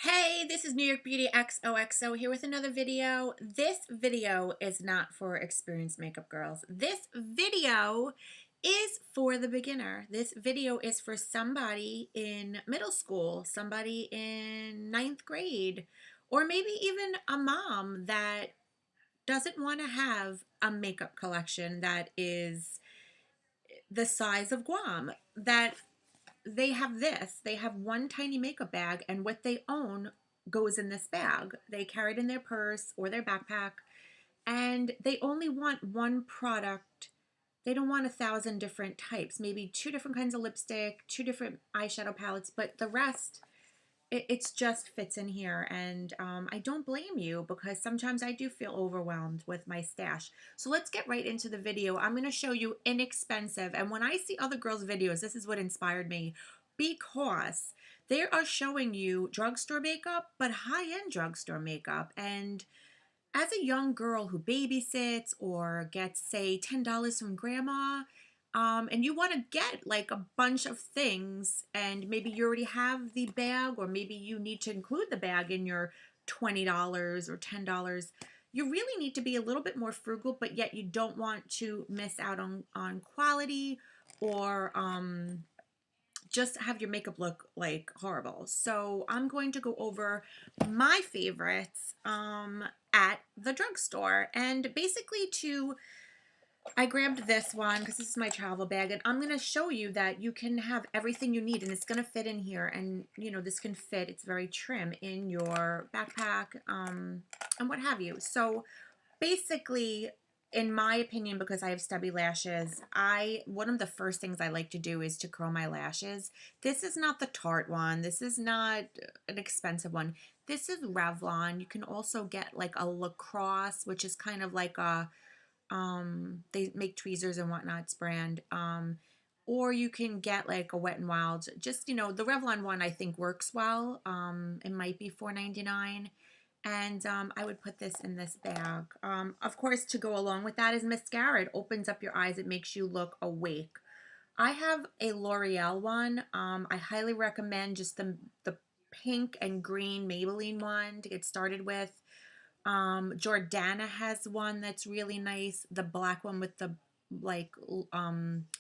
Hey, this is New York Beauty XOXO here with another video. This video is not for experienced makeup girls. This video is for the beginner. This video is for somebody in middle school, somebody in ninth grade, or maybe even a mom that doesn't want to have a makeup collection that is the size of Guam, that they have one tiny makeup bag, and what they own goes in this bag. They carry it in their purse or their backpack, and they only want one product. They don't want 1,000 different types, maybe 2 different kinds of lipstick, 2 different eyeshadow palettes, but the rest, it's just fits in here. And I don't blame you, because sometimes I do feel overwhelmed with my stash. So let's get right into the video. I'm going to show you inexpensive. And when I see other girls' videos, this is what inspired me, because they are showing you drugstore makeup, but high-end drugstore makeup. And as a young girl who babysits or gets, say, $10 from grandma, and you want to get like a bunch of things, and maybe you already have the bag, or maybe you need to include the bag in your $20 or $10, you really need to be a little bit more frugal, but yet you don't want to miss out on quality, or just have your makeup look like horrible. So I'm going to go over my favorites at the drugstore. And basically I grabbed this one because this is my travel bag, and I'm going to show you that you can have everything you need, and it's going to fit in here. And you know, this can fit, it's very trim, in your backpack and what have you. So basically, in my opinion, because I have stubby lashes, one of the first things I like to do is to curl my lashes. This is not the Tarte one. This is not an expensive one. This is Revlon. You can also get like a Lacrosse, which is kind of like a they make tweezers and whatnots brand. Or you can get like a Wet n Wild. Just, you know, the Revlon one I think works well. It might be $4.99. And I would put this in this bag. Of course, to go along with that is mascara. It opens up your eyes. It makes you look awake. I have a L'Oreal one. I highly recommend just the pink and green Maybelline one to get started with. Jordana has one that's really nice. The black one with the like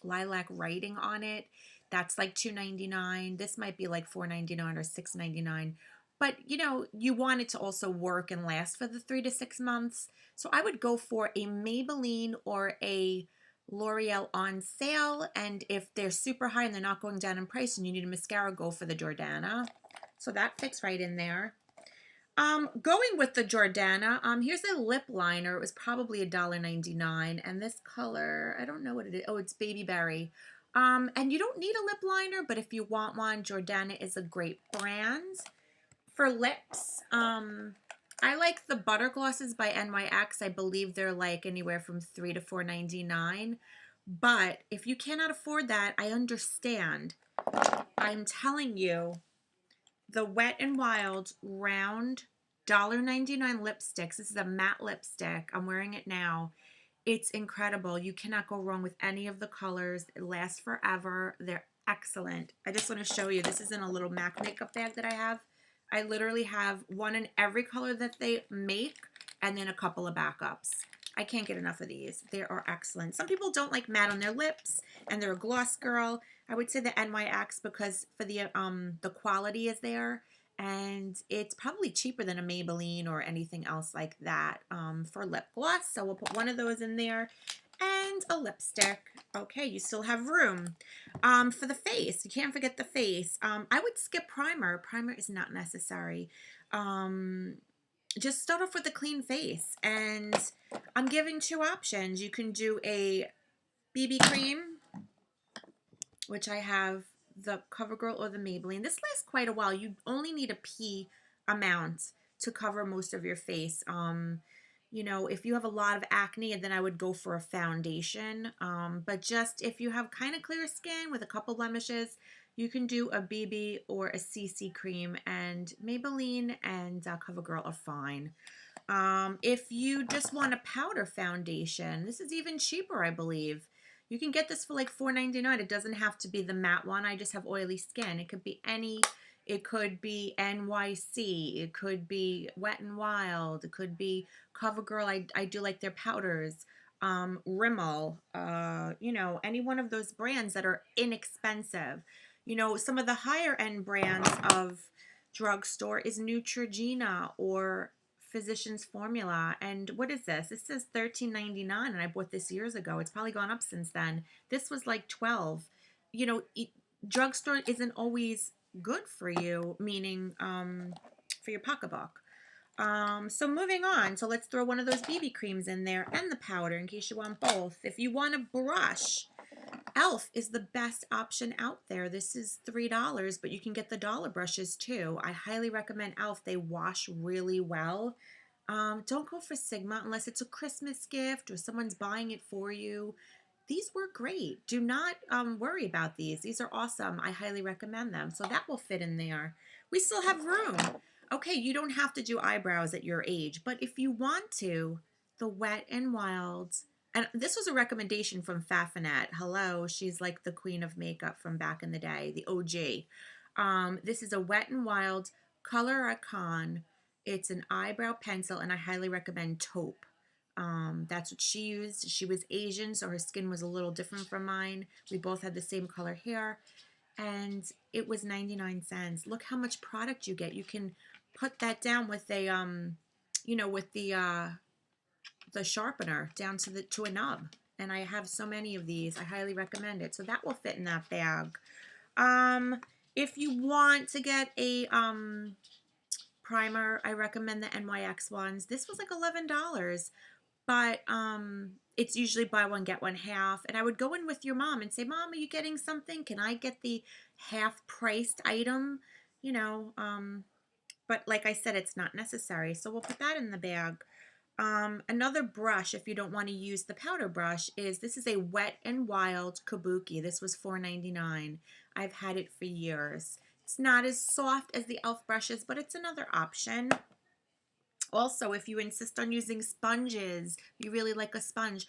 lilac writing on it. That's like $2.99. This might be like $4.99 or $6.99. But you know, you want it to also work and last for the 3 to 6 months. So I would go for a Maybelline or a L'Oreal on sale. And if they're super high and they're not going down in price and you need a mascara, go for the Jordana. So that fits right in there. Going with the Jordana, here's a lip liner. It was probably $1.99, and this color, I don't know what it is. Oh, it's Baby Berry. And you don't need a lip liner, but if you want one, Jordana is a great brand. For lips, I like the butter glosses by NYX. I believe they're like anywhere from $3 to $4.99. But if you cannot afford that, I understand. I'm telling you, the Wet n Wild round $1.99 lipsticks. This is a matte lipstick. I'm wearing it now. It's incredible. You cannot go wrong with any of the colors. It lasts forever. They're excellent. I just want to show you. This is in a little MAC makeup bag that I have. I literally have one in every color that they make, and then a couple of backups. I can't get enough of these. They are excellent. Some people don't like matte on their lips, and they're a gloss girl. I would say the NYX, because for the quality is there, and it's probably cheaper than a Maybelline or anything else like that for lip gloss. So we'll put one of those in there, and a lipstick. Okay, you still have room. For the face, you can't forget the face. I would skip primer. Primer is not necessary. Just start off with a clean face, and I'm giving 2 options. You can do a BB cream, which I have the CoverGirl or the Maybelline. This lasts quite a while. You only need a pea amount to cover most of your face. You know, if you have a lot of acne, then I would go for a foundation. But just if you have kind of clear skin with a couple blemishes, you can do a BB or a CC cream, and Maybelline and CoverGirl are fine. If you just want a powder foundation, this is even cheaper, I believe. You can get this for like $4.99. It doesn't have to be the matte one. I just have oily skin. It could be any It could be NYC. It could be Wet n Wild. It could be CoverGirl. I do like their powders. Rimmel. You know, any one of those brands that are inexpensive. You know, some of the higher end brands of drugstore is Neutrogena or Physicians Formula. And what is this? This says $13.99, and I bought this years ago. It's probably gone up since then. This was like $12. You know, drugstore isn't always good for you, meaning for your pocketbook. So moving on. So let's throw one of those BB creams in there and the powder in case you want both. If you want a brush, Elf is the best option out there. This is $3, but you can get the dollar brushes too. I highly recommend Elf. They wash really well. Don't go for Sigma unless it's a Christmas gift or someone's buying it for you. These work great. Do not worry about these. These are awesome. I highly recommend them. So that will fit in there. We still have room. Okay, you don't have to do eyebrows at your age, but if you want to, the Wet n Wild, and this was a recommendation from Fafinette. Hello, she's like the queen of makeup from back in the day, the OG. This is a Wet n Wild Color Icon. It's an eyebrow pencil, and I highly recommend taupe. That's what she used. She was Asian, so her skin was a little different from mine. We both had the same color hair, and it was 99 cents. Look how much product you get. You can put that down with a, you know, with the sharpener down to a nub. And I have so many of these. I highly recommend it. So that will fit in that bag. If you want to get a primer, I recommend the NYX ones. This was like $11, but it's usually buy one get one half. And I would go in with your mom and say, Mom, are you getting something? Can I get the half priced item? You know, but like I said, it's not necessary. So we'll put that in the bag. Another brush, if you don't want to use the powder brush, this is a Wet n Wild Kabuki. This was $4.99. I've had it for years. It's not as soft as the e.l.f. brushes, but it's another option. Also, if you insist on using sponges, you really like a sponge,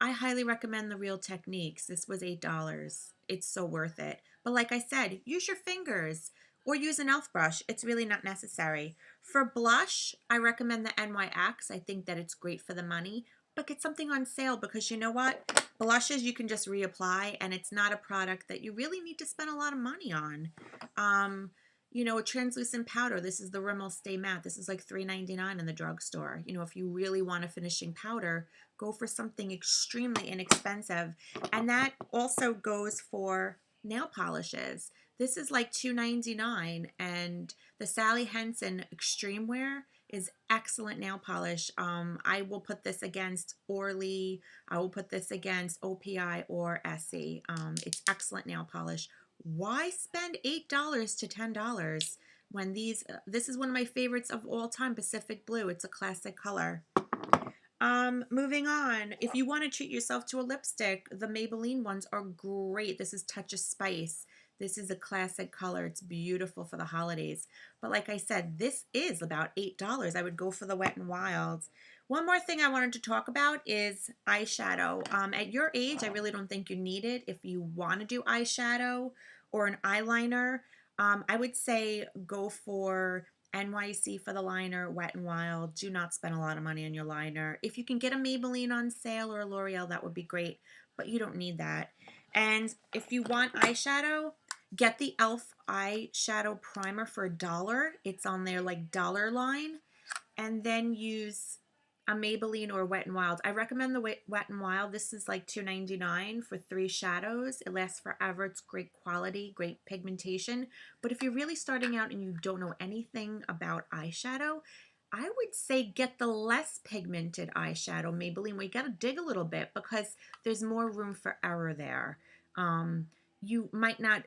I highly recommend the Real Techniques. This was $8. It's so worth it. But like I said, use your fingers or use an e.l.f. brush. It's really not necessary. For blush, I recommend the NYX. I think that it's great for the money, but get something on sale because you know what? Blushes you can just reapply, and it's not a product that you really need to spend a lot of money on. You know, a translucent powder. This is the Rimmel Stay Matte. This is like $3.99 in the drugstore. You know, if you really want a finishing powder, go for something extremely inexpensive. And that also goes for nail polishes. This is like $2.99, and the Sally Hansen Extreme Wear is excellent nail polish. I will put this against Orly. I will put this against OPI or Essie. It's excellent nail polish. Why spend $8 to $10 when this is one of my favorites of all time, Pacific Blue. It's a classic color. Moving on, if you want to treat yourself to a lipstick, the Maybelline ones are great. This is Touch of Spice. This is a classic color. It's beautiful for the holidays. But like I said, this is about $8. I would go for the Wet n Wild. One more thing I wanted to talk about is eyeshadow. At your age, I really don't think you need it. If you want to do eyeshadow or an eyeliner, I would say go for NYC for the liner, Wet n Wild. Do not spend a lot of money on your liner. If you can get a Maybelline on sale or a L'Oreal, that would be great, but you don't need that. And if you want eyeshadow, get the e.l.f. eyeshadow primer for $1. It's on their like dollar line. And then use a Maybelline or Wet n Wild. I recommend the Wet n Wild. This is like $2.99 for 3 shadows. It lasts forever. It's great quality, great pigmentation. But if you're really starting out and you don't know anything about eyeshadow, I would say get the less pigmented eyeshadow Maybelline. We got to dig a little bit because there's more room for error there. You might not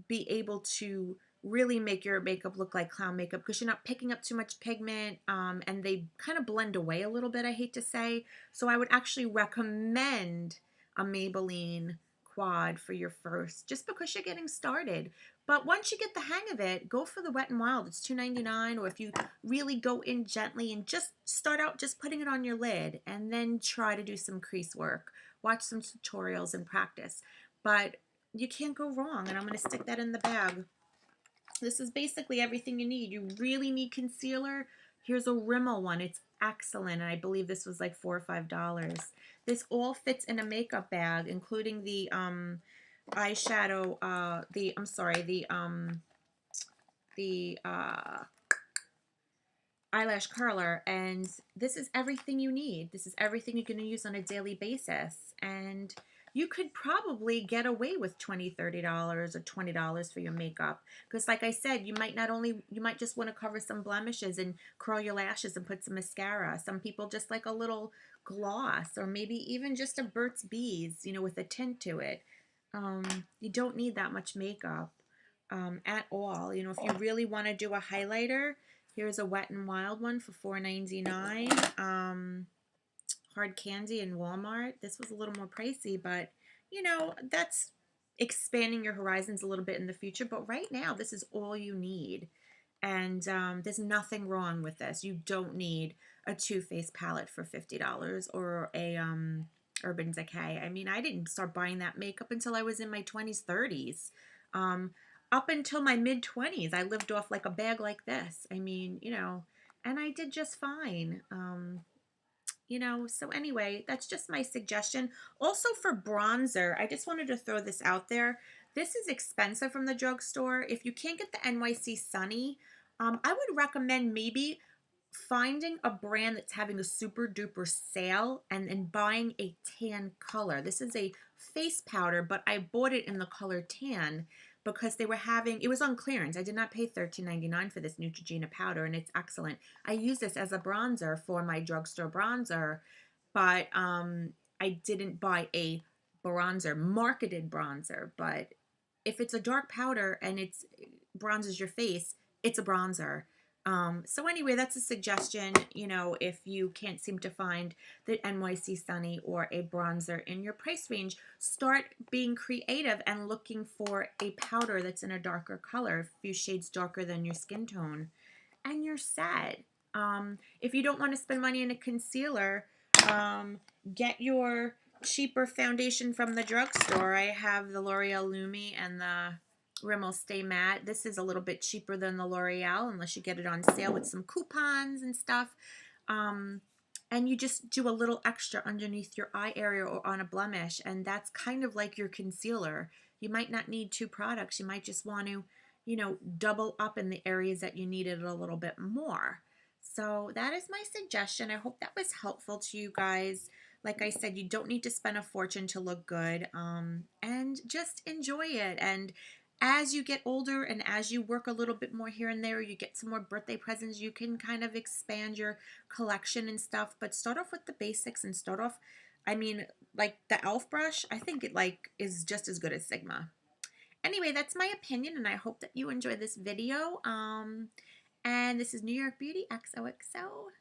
be able to really make your makeup look like clown makeup because you're not picking up too much pigment, and they kind of blend away a little bit, I hate to say. So I would actually recommend a Maybelline quad for your first, just because you're getting started. But once you get the hang of it, go for the Wet n Wild. It's $2.99, or if you really go in gently and just start out just putting it on your lid and then try to do some crease work. Watch some tutorials and practice. But you can't go wrong, and I'm going to stick that in the bag. This is basically everything you need. You really need concealer. Here's a Rimmel one. It's excellent. And I believe this was like $4 or $5. This all fits in a makeup bag, including the eyeshadow, the eyelash curler, and this is everything you need. This is everything you're going to use on a daily basis, and you could probably get away with $20, $30 or $20 for your makeup, because like I said, you might just want to cover some blemishes and curl your lashes and put some mascara. Some people just like a little gloss, or maybe even just a Burt's Bees, you know, with a tint to it. You don't need that much makeup at all. You know, if you really want to do a highlighter, here's a Wet n Wild one for $4.99. Hard Candy in Walmart. This was a little more pricey, but you know, that's expanding your horizons a little bit in the future. But right now, this is all you need. And there's nothing wrong with this. You don't need a Too Faced palette for $50 or a Urban Decay. I mean, I didn't start buying that makeup until I was in my 20s, 30s. Up until my mid-20s, I lived off like a bag like this. I mean, you know, and I did just fine. You know, so anyway, that's just my suggestion. Also for bronzer, I just wanted to throw this out there. This is expensive from the drugstore. If you can't get the NYC Sunny, I would recommend maybe finding a brand that's having a super duper sale and then buying a tan color. This is a face powder, but I bought it in the color tan because they were having, it was on clearance. I did not pay $13.99 for this Neutrogena powder, and it's excellent. I use this as a bronzer for my drugstore bronzer, but I didn't buy a bronzer, marketed bronzer. But if it's a dark powder and it's bronzes your face, it's a bronzer. So anyway, that's a suggestion, you know, if you can't seem to find the NYC Sunny or a bronzer in your price range, start being creative and looking for a powder that's in a darker color, a few shades darker than your skin tone, and you're set. If you don't want to spend money on a concealer, get your cheaper foundation from the drugstore. I have the L'Oreal Lumi and the Rimmel Stay Matte. This is a little bit cheaper than the L'Oreal unless you get it on sale with some coupons and stuff. And you just do a little extra underneath your eye area or on a blemish, and that's kind of like your concealer. You might not need two products. You might just want to, you know, double up in the areas that you need it a little bit more. So that is my suggestion. I hope that was helpful to you guys. Like I said, you don't need to spend a fortune to look good, and just enjoy it. And as you get older and as you work a little bit more here and there, you get some more birthday presents, you can kind of expand your collection and stuff. But start off with the basics and start off, I mean, like the e.l.f. brush, I think it like is just as good as Sigma. Anyway, that's my opinion, and I hope that you enjoy this video. And this is New York Beauty XOXO.